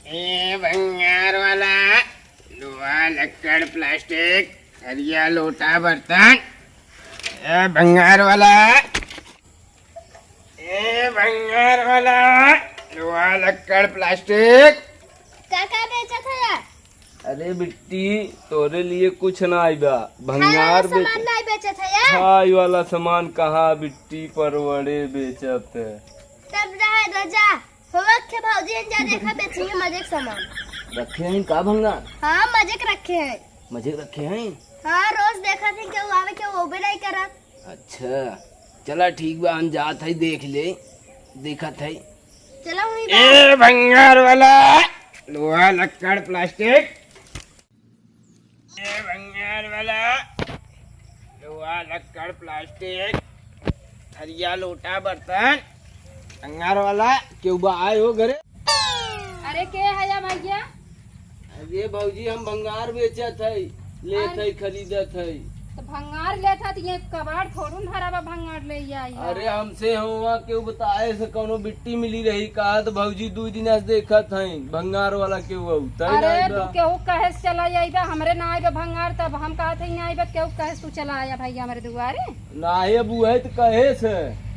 ए भंगार वाला लोहा लक्कड़ प्लास्टिक हरिया लोटा बर्तन। ए भंगार वाला लोहा लक्कड़ प्लास्टिक। क्या बेचा था यार? अरे बिट्टी तोरे लिए कुछ ना आईबा भंगार सामान नहीं बेचा था यार। खाई वाला सामान कहाँ बिट्टी परवड़े बेचत है। तब रहा रजा होगा के भौजी जा देखा बेची है मजे के सामान रखे हैं का भंगार? हाँ मजे के रखे हैं। मजे रखे हैं? हाँ रोज देखा थे क्यों आवे क्यों वो भी नहीं करा। अच्छा चला ठीक बा हम जात है देख ले देखा था। चलो हुई ए भंगार वाला लोहा लक्कड़ प्लास्टिक। ए भंगार वाला लोहा लक्कड़ प्लास्टिक हरिया लोटा बर्तन। भंगार वाला क्यों बा आए हो घरे? अरे के है या भैया? अरे भौजी हम भंगार बेचत है लेत है खरीदत है। तो भंगार लेता तो ये कबाड़ थोड़ू धरा बा भंगार ले आई। अरे हमसे हुआ क्यों बताए से कोनो बिट्टी मिली रही कहा तो भौजी 2 दिन से देखत है भंगार वाला क्यों होता है। अरे तू केहू कहे से चला आईबा हमरे ना आईबा भंगार तब हम कहते ही नहीं आईबा केहू कहे से तू चला आया भैया हमारे दुआरे ना ये बू है तो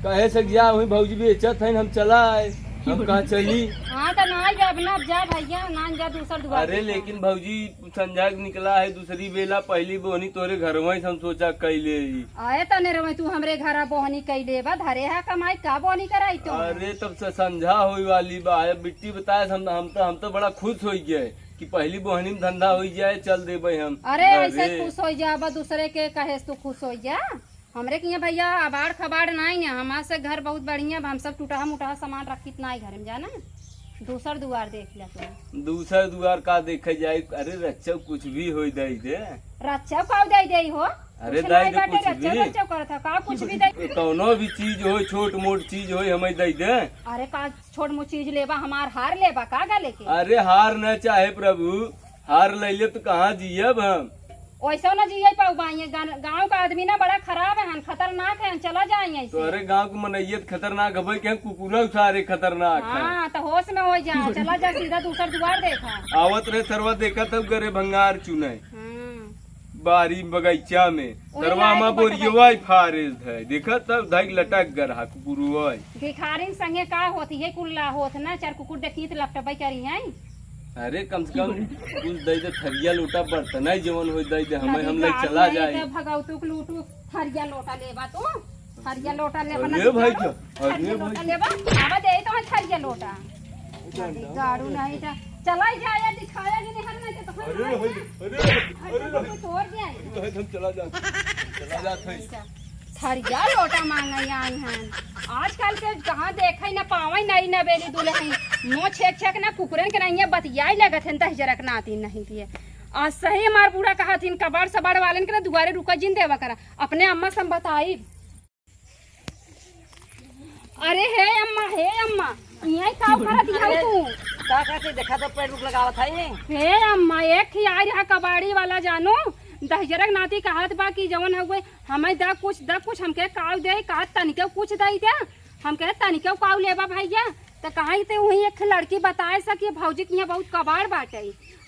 कहे से गया वही भौजी बेचत है हम चला आए हम कहा चली। हाँ तो ना जा अपना जा भैया ना जा दूसर दुआर। अरे लेकिन भौजी संझा के निकला है दूसरी बेला पहली बोहनी तोरे घर में हम सोचा कैले आए तने रवे तू हमरे घर बोहनी कैले बा धरे है कमाई का बोहनी कराई तो। अरे तब से संझा होई वाली बा बिट्टी बताए हम तो बड़ा खुश हो गए कि पहली बोहनी में धंधा हो जाए चल देबे हम। अरे ऐसे खुश हो जा बा दूसरे के कहे तू खुश हो जा हमरे के भैया अबाड़ खबाड़ नहीं है हमारे से घर बहुत बढ़िया हम सब टूटा मुटा सामान रखित नहीं घर में जाना दूसर दुआर देख ले। दूसर दुआर का देखे जाए। अरे रक्षा कुछ भी हो दे रक्षा का दे हो। अरे दाई दे कुछ भी रक्षा करता का कुछ भी दे कौनो भी चीज हो छोट मोट चीज हो हमें दे दे। अरे का छोट मोट चीज लेबा हमार हार लेबा का गले के? अरे हार न चाहे प्रभु हार ले ले तो कहाँ जियब हम वैसा न जिये पाऊ बाइये गाँव का आदमी ना बड़ा खराब है खतरनाक है चला जाए। तो अरे गाँव की मनैयत खतरनाक है क्या कुकुरा सारे खतरनाक है। हाँ तो होश में हो जा चला जा सीधा दूसर दुआर देखा आवत रे सरवा देखा तब करे भंगार चुने बारी बगीचा में सरवा में बोरियवा फारेज है देखा तब धाई लटक गया कुकुरुआ भिखारी संगे का होती है कुल्ला होत ना चार कुकुर देखी तो लपटबाई करी है। अरे कम से कम कुछ दे दे थरिया लोटा बर्तन है जवन हो दे दे हमें हम लोग चला जाए। भगवतु के लूटू थरिया लोटा लेबा तो थरिया लोटा लेबा अरे भाई थरिया लोटा लेबा आवा दे तो थरिया लोटा गाड़ू नहीं था चला जाया दिखाया कि नहीं हरना के तो अरे तोड़ दे हम चला जा थरिया लोटा मांगे आई हैं आजकल के कहाँ देखे न पावे नहीं न बेली दुल्हन नो छेक छेक ना कुकुरन के नहीं बतियाई लगत है दह जरक ना आती नहीं थी आज सही हमार बूढ़ा कहा थी कबाड़ सबाड़ वालन के दुआरे रुका जिन देवा करा अपने अम्मा से बताई। अरे हे अम्मा यही का करा दिया तू का के देखा तो पेड़ रुक लगावत है। हे अम्मा एक ही आई रहा कबाड़ी वाला जानो दहजरक नाती कहत बा कि जवन हुए हमें दा कुछ हमके काव दे कहा तनिके कुछ दई दे हम कहे तनिके काव लेबा भैया तो कहीं ते वही एक लड़की बताए सकी भौजी के यहाँ बहुत कबाड़ बाटे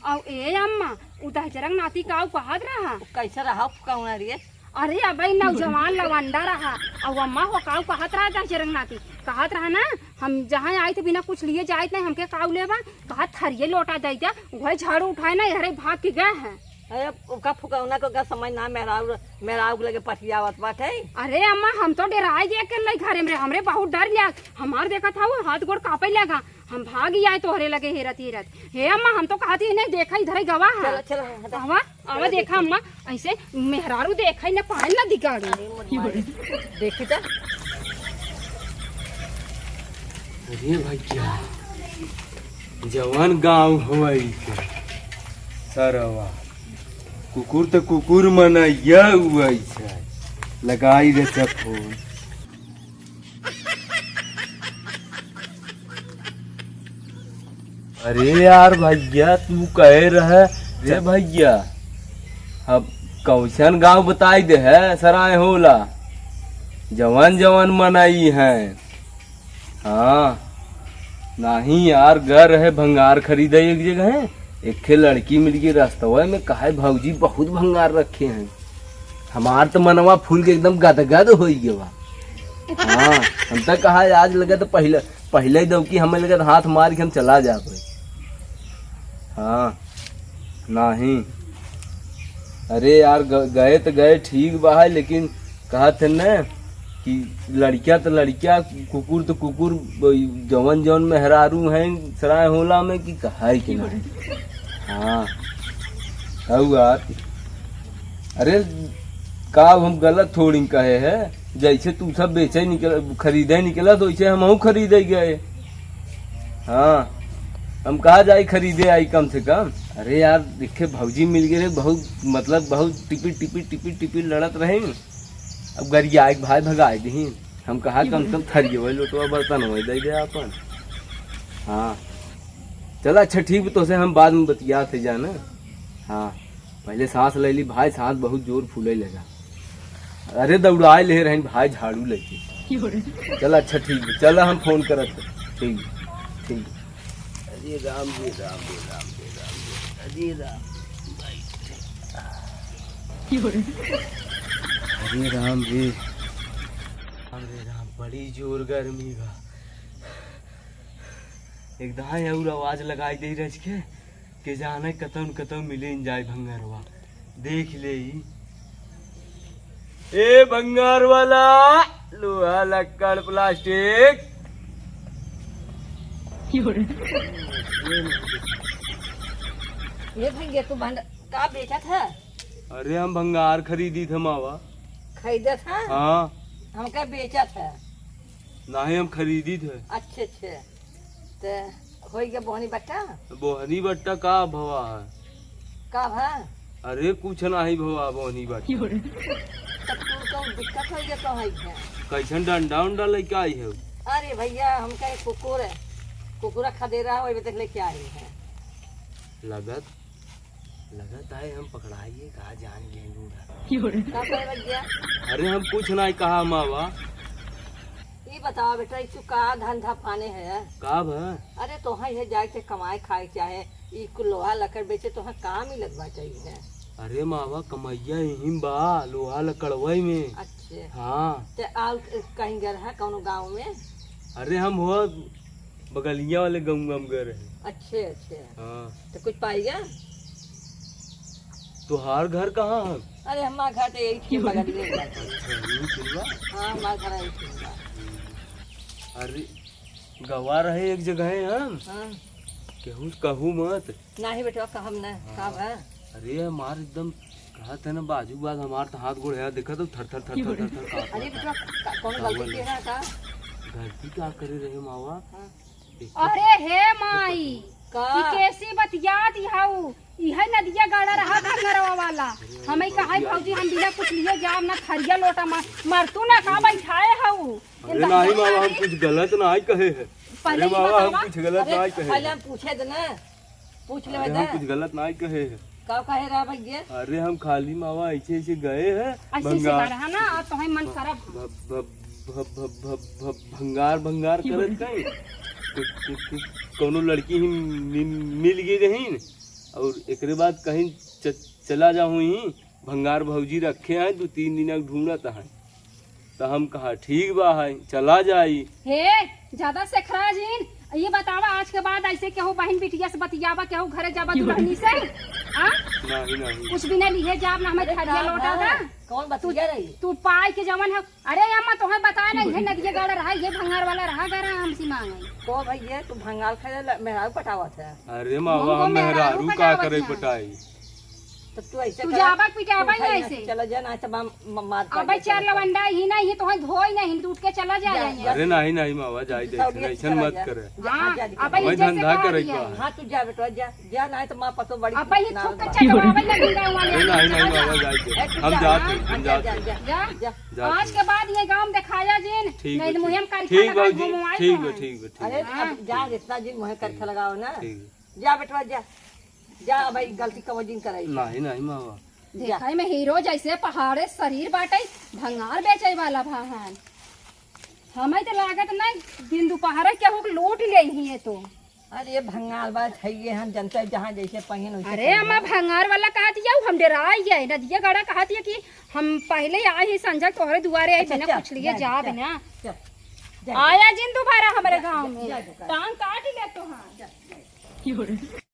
और ए अम्मा उ दहजरक नाती काव कहत रहा कैसे रहा कौन रे? अरे अबे नौजवान लवंडा रहा और अम्मा हो काव कहत रहा दहजरक नाती कहत रहा ना हम जहाँ आए थे बिना कुछ लिए जाए नहीं हमके काव लेबा कहा थरिये लोटा दे दे वही झाड़ू उठाए ना हरे भाग के गए हैं। अरे का फुकौना को का समझ ना मेराऊ लगे पटियावत बाटे। अरे अम्मा हम तो डराई देख के लई घरे में हमरे बहुत डर लिया हमार देखा था वो हाथ गोड़ कापे लगा हम भाग आए तोहरे लगे हेरत हे अम्मा हम तो कहती नहीं देखा इधर ही गवाह है। चलो आवा आवा देखा अम्मा ऐसे मेहरारू देखा न पाए न दिगाड़ू देखी तो। अरे भैया जवान गाँव हवाई सरवा कुकुर तो कुकुर मनैया हुआ लगाई रहता फोन। अरे यार भैया तू कहे रहे रे भैया अब कौशन गांव बताई दे है सराय होला जवान जवान मनाई है। हाँ नहीं यार घर है भंगार खरीदे एक जगह है, एक लड़की मिल गई रास्ता में, कहा भौजी बहुत भंगार रखे हैं। हमार तो मनवा फूल के एकदम गदगद हो गया। हाँ हम तो कहा आज लगे तो पहले ही दौकी हमें लगे तो हाथ मार के हम चला जा पाए। हाँ नहीं अरे यार गए तो गए ठीक बा है, लेकिन कहा थे न कि लड़किया तो लड़किया कुकुर तो कुकुर जवन जवन मेहरारू हैं सराय होला में कि कहा है कि नहीं। हाँ यार अरे का हम गलत थोड़ी कहे है, जैसे तू सब बेचे निकल खरीदे निकला तो वैसे हम खरीदे गए। हाँ हम कहा जाए खरीदे आई कम से कम। अरे यार देखे भौजी मिल गए बहुत मतलब बहुत टिपी लड़त रहे। अब गरिया आए भाई भगाए दी। हम कहा कम से कम थरिए वही लोटवा बर्तन हो दे अपन। हाँ चल अच्छा ठीक तो से हम बाद में बतिया थे जाना। हाँ पहले सांस ले ली भाई, सांस बहुत जोर फूले लगा। अरे दौड़ाए ले रहे भाई झाड़ू लेके। चल अच्छा ठीक है, चल हम फोन करत ठीक ठीक। अरे राम जी राम जी राम जी राम जी, अरे राम अरे राम जी अरे राम बड़ी जोर गर्मी बा। एक दाई और आवाज लगाई दे रच के जाने कतन कतन मिले जाए भंगारवा देख ले। ए भंगार वाला लोहा लक्कड़ प्लास्टिक ये भैया तू का बेचा था? अरे हम भंगार खरीदी थे मावा। खरीदा था? हाँ हम क्या बेचा था? नहीं हम खरीदी थे। अच्छे तो हो गया बोहनी बट्टा। बोहनी बट्टा का भवा है का भा? अरे कुछ नहीं भवा बोहनी बट्टा। तब तू को दिक्कत हो गया तो है क्या? कैसन डंडा उंडा लेके आई है? अरे भैया हम का कुकुर है, कुकुरा खदेरा वही तक लेके आई है। लगत है हम पकड़ाइए कहा जान का करे भैया? अरे हम कुछ नहीं कहा मावा। ये बताओ बेटा इसको का धंधा पाने है? का भा? अरे तो है जाए के कमाए खाए चाहे ई लोहा लकड़ बेचे तो काम ही लगवा चाहिए। अरे मावा कमैया यही बा लोहा लकड़वई में। अच्छे हाँ तो आउ कहीं गए है कौन गाँव में? अरे हम हो बगलिया वाले गम गए रहे। अच्छे हाँ तो कुछ पाएगा? तुहार घर कहाँ है? अरे हमारा घर तो यही थी बगल में। अच्छा यही चिल्वा? हाँ हमारा घर यही थी। अरे गवा रहे एक जगह है हम। हाँ केहू कहू मत। नहीं बेटा कहम ना कब है? अरे हमार एकदम कहा था ना बाजू बाज हमार तो हाथ गोड़ है देखा तो थर थर थर थर थर थर कांपता अरे बेटा कौन गलती की है का? गलती क्या करे रहे मावा? हाँ। अरे हे माई का ई कैसी बतियात हाउ इहे नदिया गाड़ा रहा भंगरवा वाला। हमें कहा भौजी हम बिना कुछ लिए जाम ना खरिया लोटा मरतू ना का बैठाए हाउ। अरे नहीं मावा हम कुछ गलत नहीं कहे है। पहले अरे ही मावा हम बतावा। कुछ गलत नहीं कहे पहले है। हम पूछे थे ना, पूछ ले अरे हम कुछ गलत नहीं कहे है। कब कहे रहा भैया? अरे हम खाली मावा ऐसे ऐसे गए हैं ऐसे से रहा ना और तो मन खराब भंगार करत कहीं कोनो लड़की ही मिल गई रही और एक बाद कहीं चला जाऊँ ही भंगार भौजी रखे हैं 2-3 दिन ढूंढत है तो हम कहा ठीक बा है चला जाई। हे ज्यादा से खराजीन ये बतावा आज के बाद ऐसे केहू बहन बिटिया से बतियावा केहू घरे जावा दुल्हनी से आ नहीं कुछ भी ना लिए जाब ना हमें खरिया लौटा दा। कौन बतिया रही? तू पाई के जवन है। अरे अम्मा तुम्हें बताया ना ये नदिया गाड़ा रहा ये भंगार वाला रहा गरा हमसे मांगे को भैया तू भंगाल खाए मेहरारू पटावा था? अरे मावा हम मेहरारू का करे पटाई। तो तू ऐसे तू जाबा पिटाबा ही ऐसे। चला जा ना तो मार अबे चार लवंडा ही नहीं है तो धोई नहीं तो उठ के चला जाएंगे। अरे नहीं मावा जाई दे ऐसा मत करे। हाँ अब वही धंधा करे का। हाँ तू जा बेटा जा ना तो माँ पतो बड़ी अब ये थूक के चटवावे लगेगा अरे वाले। नहीं मावा जाई दे हम जाते जा आज के बाद ये गांव दिखाया जिन ठीक नहीं तो मुहिम है कारखाना ठीक भाजी घुमवाई ठीक तो है हैं। ठीक अरे है अब जा इतना दिन मुहे करके लगाओ ना। ठीक जा बेटवा जा भाई गलती कवजिन कराई। नहीं मावा देखे में हीरो जैसे पहाड़े शरीर बाटे भंगार बेचे वाला भाहन। हमें तो लागत नहीं दिन दोपहर के हो लूट ले ही है तो। अरे भंगार बात है ये, हम जनता जहाँ जैसे पहिन वैसे अरे अम्मा भंगार वाला कहा दिया हम डराई है नदिया गाड़ा कहा दिया कि हम पहले आए ही संजय तोहरे दुआरे आई बिना पूछ लिए जा बिना चल आया जिन दोबारा हमारे गाँव में टांग काट ले तो हाँ